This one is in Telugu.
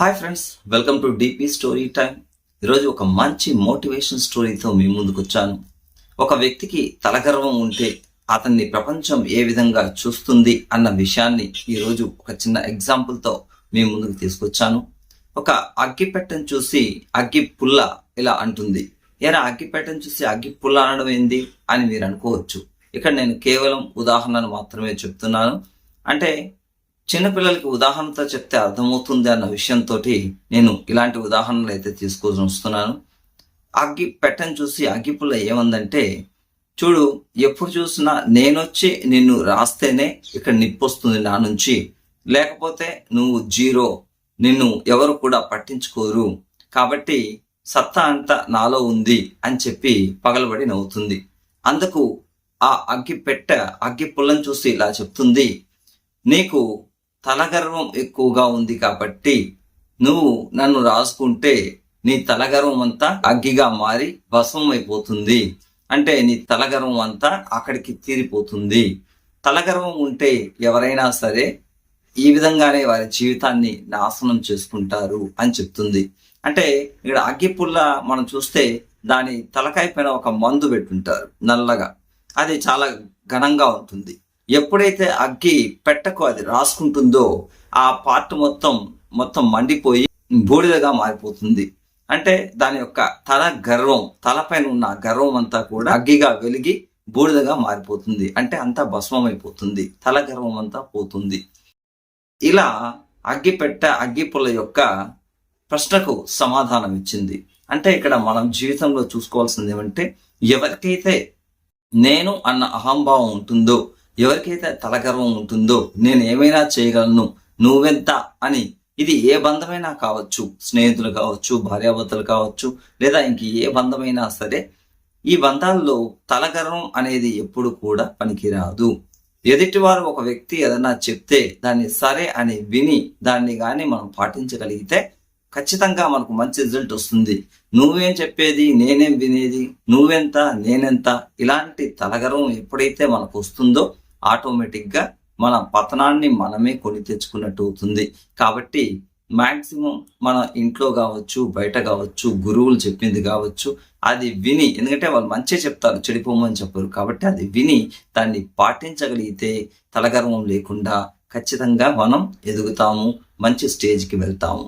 Hi friends, welcome to DP story time. ఈరోజు ఒక మంచి మోటివేషన్ స్టోరీతో మీ ముందుకు వచ్చాను. ఒక వ్యక్తికి తలగర్వం ఉంటే అతన్ని ప్రపంచం ఏ విధంగా చూస్తుంది అన్న విషయాన్ని ఈరోజు ఒక చిన్న ఎగ్జాంపుల్తో మీ ముందుకు తీసుకొచ్చాను. ఒక అగ్గిపెట్టెను చూసి అగ్గి పుల్ల ఇలా అంటుంది. ఏరా, అగ్గిపెట్టెను చూసి అగ్గి పుల్ల అనడం ఏంది అని మీరు అనుకోవచ్చు. ఇక్కడ నేను కేవలం ఉదాహరణను మాత్రమే చెప్తున్నాను. అంటే చిన్నపిల్లలకి ఉదాహరణతో చెప్తే అర్థమవుతుంది అన్న విషయంతో నేను ఇలాంటి ఉదాహరణలు అయితే తీసుకొని వస్తున్నాను. అగ్గి పెట్టని చూసి అగ్గిపుల్ల ఏమందంటే, చూడు, ఎప్పుడు చూసినా నేనొచ్చి నిన్ను రాస్తేనే ఇక్కడ నిప్పొస్తుంది నా నుంచి, లేకపోతే నువ్వు జీరో, నిన్ను ఎవరు కూడా పట్టించుకోరు, కాబట్టి సత్తా అంతా నాలో ఉంది అని చెప్పి పగలబడి నవ్వుతుంది. అందుకు ఆ అగ్గి పుల్లని చూసి ఇలా చెప్తుంది, నీకు తలగర్వం ఎక్కువగా ఉంది కాబట్టి నువ్వు నన్ను రాసుకుంటే నీ తలగర్వం అంతా అగ్గిగా మారి భస్మం అయిపోతుంది. అంటే నీ తలగర్వం అంతా అక్కడికి తీరిపోతుంది. తలగర్వం ఉంటే ఎవరైనా సరే ఈ విధంగానే వారి జీవితాన్ని నాశనం చేసుకుంటారు అని చెప్తుంది. అంటే ఇక్కడ అగ్గిపుల్ల మనం చూస్తే దాని తలకాయ పైన ఒక మందు పెట్టుంటారు నల్లగా, అది చాలా ఘనంగా ఉంటుంది. ఎప్పుడైతే అగ్గి పెట్టకు అది రాసుకుంటుందో ఆ పార్ట్ మొత్తం మండిపోయి బూడిదగా మారిపోతుంది. అంటే దాని యొక్క తలపైన ఉన్న గర్వం అంతా కూడా అగ్గిగా వెలిగి బూడిదగా మారిపోతుంది. అంటే అంతా భస్మం అయిపోతుంది, తల గర్వం అంతా పోతుంది. ఇలా అగ్గిపుల్ల యొక్క ప్రశ్నకు సమాధానం ఇచ్చింది. అంటే ఇక్కడ మనం జీవితంలో చూసుకోవాల్సింది ఏమంటే, ఎవరికైతే నేను అన్న అహంభావం ఉంటుందో, ఎవరికైతే తలగర్వం ఉంటుందో, నేను ఏమైనా చేయగలను, నువ్వెంత అని, ఇది ఏ బంధమైనా కావచ్చు, స్నేహితులు కావచ్చు, భార్యాభర్తలు కావచ్చు, లేదా ఇంక ఏ బంధమైనా సరే, ఈ బంధాల్లో తలగర్వం అనేది ఎప్పుడు కూడా పనికిరాదు. ఎదుటివారు ఒక వ్యక్తి ఏదైనా చెప్తే దాన్ని సరే అని విని దాన్ని కానీ మనం పాటించగలిగితే ఖచ్చితంగా మనకు మంచి రిజల్ట్ వస్తుంది. నువ్వేం చెప్పేది, నేనేం వినేది, నువ్వెంత నేనెంత, ఇలాంటి తలగర్వం ఎప్పుడైతే మనకు వస్తుందో ఆటోమేటిక్గా మన పతనాన్ని మనమే కొని తెచ్చుకున్నట్టు అవుతుంది. కాబట్టి మ్యాక్సిమం మన ఇంట్లో కావచ్చు, బయట కావచ్చు, గురువులు చెప్పింది కావచ్చు, అది విని, ఎందుకంటే వాళ్ళు మంచి చెప్తారు, చెడిపోమని చెప్పరు, కాబట్టి అది విని దాన్ని పాటించగలిగితే తలగర్వం లేకుండా ఖచ్చితంగా మనం ఎదుగుతాము, మంచి స్టేజ్కి వెళ్తాము.